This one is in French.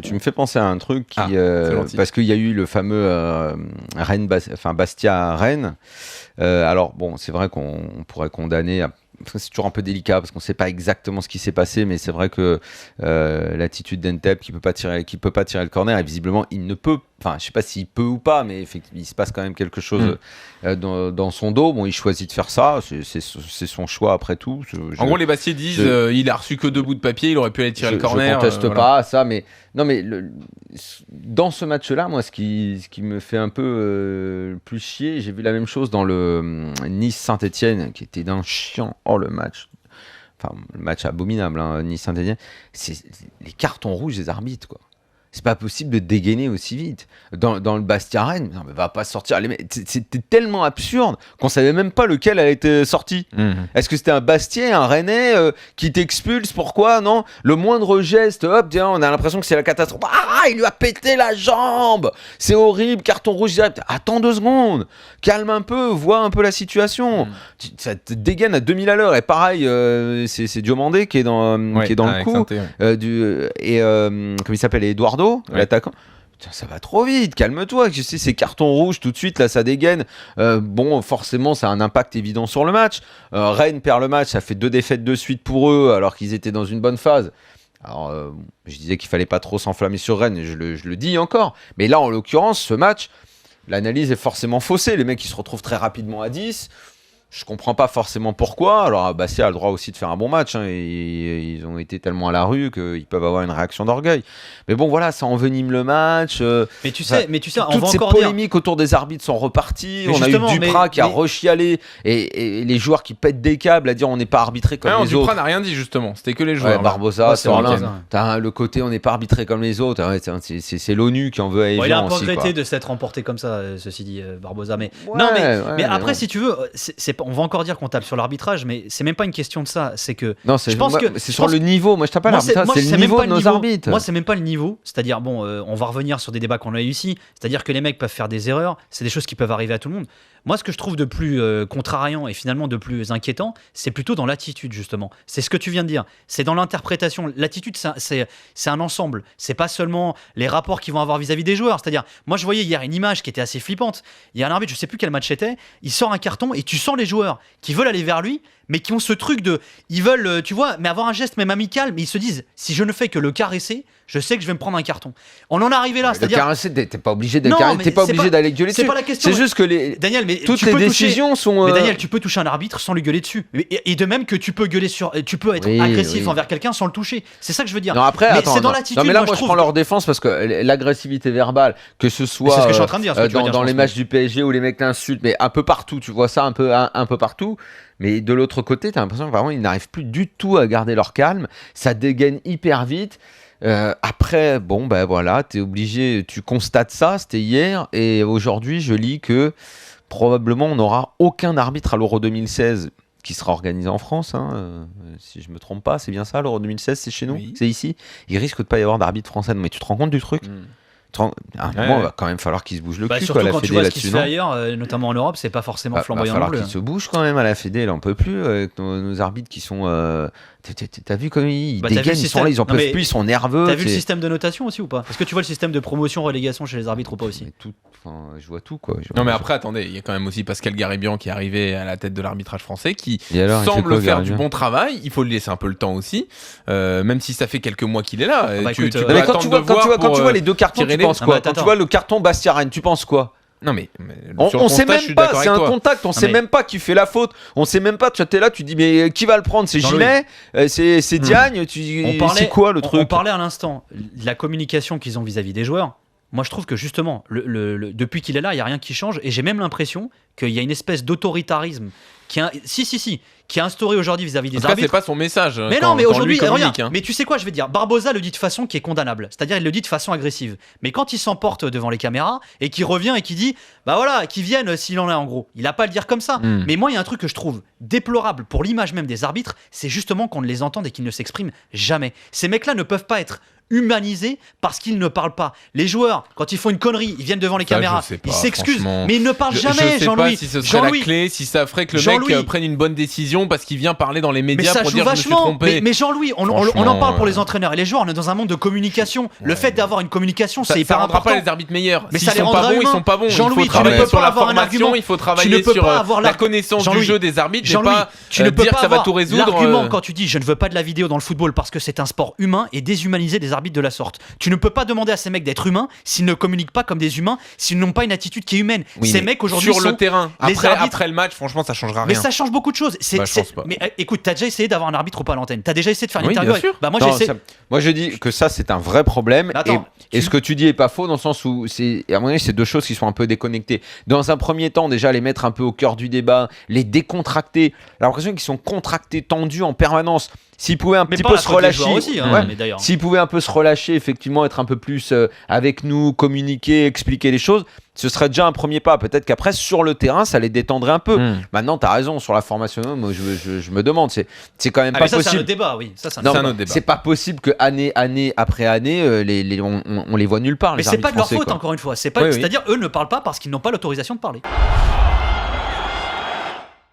tu me fais penser à un truc qui, c'est gentil. parce qu'il y a eu le fameux Bastia-Rennes. Alors bon, c'est vrai qu'on pourrait condamner. C'est toujours un peu délicat parce qu'on ne sait pas exactement ce qui s'est passé, mais c'est vrai que l'attitude d'Entep qui peut pas tirer le corner, et visiblement il ne peut. Enfin, je sais pas s'il peut ou pas, mais effectivement, il se passe quand même quelque chose dans son dos. Bon, il choisit de faire ça, c'est son choix après tout. En gros, les Bastiais disent il a reçu que 2 bouts de papier, il aurait pu aller tirer le corner. Je conteste pas ça, mais non, mais dans ce match-là, moi, ce qui me fait un peu plus chier, j'ai vu la même chose dans le Nice-Saint-Etienne, qui était d'un chiant. Oh, le match abominable, hein, Nice-Saint-Etienne. C'est les cartons rouges des arbitres, quoi. C'est pas possible de dégainer aussi vite. Dans le Bastia-Rennes, non, mais va pas sortir. C'était tellement absurde qu'on savait même pas lequel a été sorti. Est-ce que c'était un Bastien, un Rennais qui t'expulse? Pourquoi? Non. Le moindre geste, hop, tiens, on a l'impression que c'est la catastrophe. Ah, il lui a pété la jambe. C'est horrible, carton rouge direct. Attends 2 secondes. Calme un peu, vois un peu la situation. Ça te dégaine à 2000 à l'heure. Et pareil, c'est Diomandé qui est dans le coup. Comment il s'appelle, Eduardo, l'attaquant. Putain, ça va trop vite, calme-toi. Je sais, ces cartons rouges, tout de suite, là, ça dégaine. Bon, forcément, ça a un impact évident sur le match. Rennes perd le match, ça fait 2 défaites de suite pour eux, alors qu'ils étaient dans une bonne phase. Alors, je disais qu'il fallait pas trop s'enflammer sur Rennes, et je le dis encore. Mais là, en l'occurrence, ce match, l'analyse est forcément faussée. Les mecs, ils se retrouvent très rapidement à 10. Je comprends pas forcément pourquoi. Alors, Bastia a le droit aussi de faire un bon match. Hein, et ils ont été tellement à la rue qu'ils peuvent avoir une réaction d'orgueil. Mais bon, voilà, ça envenime le match. Mais tu sais, on toutes va ces encore dire. polémiques autour des arbitres sont reparties. Mais on a eu justement, Duprat qui a rechialé et les joueurs qui pètent des câbles à dire on n'est pas arbitré comme les autres. Duprat n'a rien dit justement. C'était que les joueurs. Barbosa, c'est t'as le côté on n'est pas arbitré comme les autres. Ouais, c'est l'ONU qui en veut à Evian. Il a un peu aussi, regretté quoi. de s'être remporté comme ça, ceci dit, Barbosa. Mais Ouais, mais après, non. si tu veux, on va encore dire qu'on tape sur l'arbitrage, mais c'est même pas une question de ça. C'est que non, je pense que c'est sur le niveau. Moi, je tape pas l'arbitrage, c'est le niveau de nos arbitres. Moi, c'est même pas le niveau. C'est-à-dire, bon, on va revenir sur des débats qu'on a eu ici. C'est-à-dire que les mecs peuvent faire des erreurs. C'est des choses qui peuvent arriver à tout le monde. Moi, ce que je trouve de plus contrariant et finalement de plus inquiétant, c'est plutôt dans l'attitude, justement. C'est ce que tu viens de dire. C'est dans l'interprétation. L'attitude, c'est un ensemble. C'est pas seulement les rapports qu'ils vont avoir vis-à-vis des joueurs. C'est-à-dire, moi, je voyais hier une image qui était assez flippante. Il y a un arbitre, je sais plus quel match c'était, il sort un carton et tu sens les joueurs qui veulent aller vers lui, mais qui ont ce truc de... Ils veulent, tu vois, mais avoir un geste même amical, mais ils se disent, si je ne fais que le caresser, je sais que je vais me prendre un carton. On en est arrivé là, c'est-à-dire... Le caresser, t'es pas obligé de Non, caresser, mais t'es pas c'est obligé pas- d'aller gueuler c'est dessus. pas la question. C'est juste que Daniel, mais toutes tu les peux décisions sont... Mais Daniel, tu peux toucher un arbitre sans lui gueuler dessus. Et de même que tu peux gueuler sur... Tu peux être Oui, agressif oui. envers quelqu'un sans le toucher. C'est ça que je veux dire. Non, après, mais attends, c'est dans non. l'attitude. Non, mais là, moi, moi, je prends leur défense parce que l'agressivité verbale, que ce Mais soit c'est ce que je suis en train de dire, ce que tu veux dire, dans je les pense, matchs du PSG où les mecs t'insultent, mais un peu partout, tu vois ça un peu partout. Mais de l'autre côté, t'as l'impression que vraiment ils n'arrivent plus du tout à garder leur calme. Ça dégaine hyper vite. Après, bon, ben voilà, t'es obligé, tu constates ça, c'était hier, et aujourd'hui, je lis que probablement on n'aura aucun arbitre à l'Euro 2016 qui sera organisé en France, hein, si je me trompe pas, c'est bien ça, l'Euro 2016, c'est chez nous, Oui. c'est ici. Il risque de pas y avoir d'arbitre français, mais tu te rends compte du truc? À un moment, il va quand même falloir qu'il se bouge le cul, Surtout quoi, la quand tu Fédé vois ce qui se là-dessus, fait non? ailleurs, notamment en Europe, c'est pas forcément Va flamboyant non falloir plus. qu'ils se bougent quand même à la Fédé, là on peut plus avec nos arbitres qui sont t'as vu comme ils Bah, t'as vu dégainent, le ils sont là, ils en système- non, peuvent mais plus, ils sont nerveux. T'as vu le c'est- système de notation aussi ou pas? Est-ce que tu vois le système de promotion-relégation chez les arbitres ou pas aussi? Mais je vois tout, quoi. Non mais après attendez, il y a quand même aussi Pascal Garibian qui est arrivé à la tête de l'arbitrage français qui Et alors, il fait semble quoi, faire Garibian du bon travail. Il faut lui laisser un peu le temps aussi, même si ça fait quelques mois qu'il est là. bah, écoute, tu non, peux mais quand attendre tu vois, de voir quand pour, tu vois les deux cartons, tirer tu les- penses Ah, quoi? bah, Quand tu attends. vois le carton Bastia-Rennes, tu penses quoi? Non mais sur On le sait constat, je même suis pas, d'accord c'est avec un toi. contact, on sait mais- même pas qui fait la faute, on sait même pas, tu es là, tu dis mais qui va le prendre? C'est Jean-Louis. Gilet, c'est Diagne, c'est quoi le truc? On parlait à l'instant de la communication qu'ils ont vis-à-vis des joueurs. Moi, je trouve que justement, depuis qu'il est là, il n'y a rien qui change. Et j'ai même l'impression qu'il y a une espèce d'autoritarisme qui est instauré aujourd'hui vis-à-vis En des tout cas, c'est arbitres. pas son message. Mais quand- non, mais quand aujourd'hui, lui communique, regarde, hein. mais tu sais quoi, je vais dire, Barbosa le dit de façon qui est condamnable, c'est-à-dire il le dit de façon agressive. Mais quand il s'emporte devant les caméras et qu'il revient et qu'il dit, bah voilà, qu'il vienne s'il en a en gros, il a pas à le dire comme ça. Mais moi, il y a un truc que je trouve déplorable pour l'image même des arbitres, c'est justement qu'on ne les entende et qu'ils ne s'expriment jamais. Ces mecs-là ne peuvent pas être humanisés parce qu'ils ne parlent pas. Les joueurs, quand ils font une connerie, ils viennent devant les Ça, caméras, je sais pas, ils s'excusent, franchement. mais ils ne parlent Je jamais, sais Jean-Louis. pas si ce serait la clé, si ça ferait que le mec Jean-Louis. prenne une bonne décision parce qu'il vient parler dans les Mais médias ça pour joue dire je me suis vachement. trompé. Mais Jean-Louis, on en Franchement, parle pour les entraîneurs et les joueurs. On est dans un monde de communication. Le fait d'avoir une communication, Ça c'est hyper rendra important. pas les arbitres meilleurs. Mais S'ils ça les sont pas rendra bons, ils humains. sont pas bons. Jean-Louis, Il faut tu ne travailler peux sur pas la avoir un formation, argument. il faut Tu ne travailler peux sur pas avoir la connaissance du Jean-Louis. jeu des arbitres, mais Jean-Louis, pas tu ne peux dire pas que ça va avoir tout résoudre. l'argument quand tu dis je ne veux pas de la vidéo dans le football parce que c'est un sport humain et déshumaniser des arbitres de la sorte. Tu ne peux pas demander à ces mecs d'être humains s'ils ne communiquent pas comme des humains, s'ils n'ont pas une attitude qui est humaine. Oui, Ces mais mecs aujourd'hui sur sont le terrain, les arbitres. après le match, franchement, ça changera Mais rien. ça change beaucoup de choses. Bah, je pense pas. Mais écoute, t'as déjà essayé d'avoir un arbitre ou pas à l'antenne? T'as déjà essayé de faire une Oui, interview bien sûr. Bah moi Non, j'ai essayé. moi je dis que ça c'est un vrai problème. Attends, Et ce que tu dis est pas faux dans le sens où à mon avis c'est deux choses qui sont un peu déconnectées. Dans un premier temps déjà les mettre un peu au cœur du débat, les décontracter. J'ai l'impression qu'ils sont contractés, tendus en permanence. S'ils pouvaient un Mais petit pas peu la se faute des relâcher, joueurs aussi, hein, ouais. mais d'ailleurs. S'ils pouvaient un peu se relâcher, effectivement être un peu plus avec nous, communiquer, expliquer les choses, ce serait déjà un premier pas. Peut-être qu'après sur le terrain ça les détendrait un peu. Maintenant t'as raison sur la formation. Moi je me demande, c'est quand même Ah, pas mais ça c'est un possible. autre débat, oui. Ça c'est un Non, autre un débat. autre débat. c'est pas possible que année après année, on les voit nulle part. Mais les c'est arbitres pas de leur français, faute quoi. encore une fois. C'est pas, Oui, oui. c'est-à-dire eux ne parlent pas parce qu'ils n'ont pas l'autorisation de parler.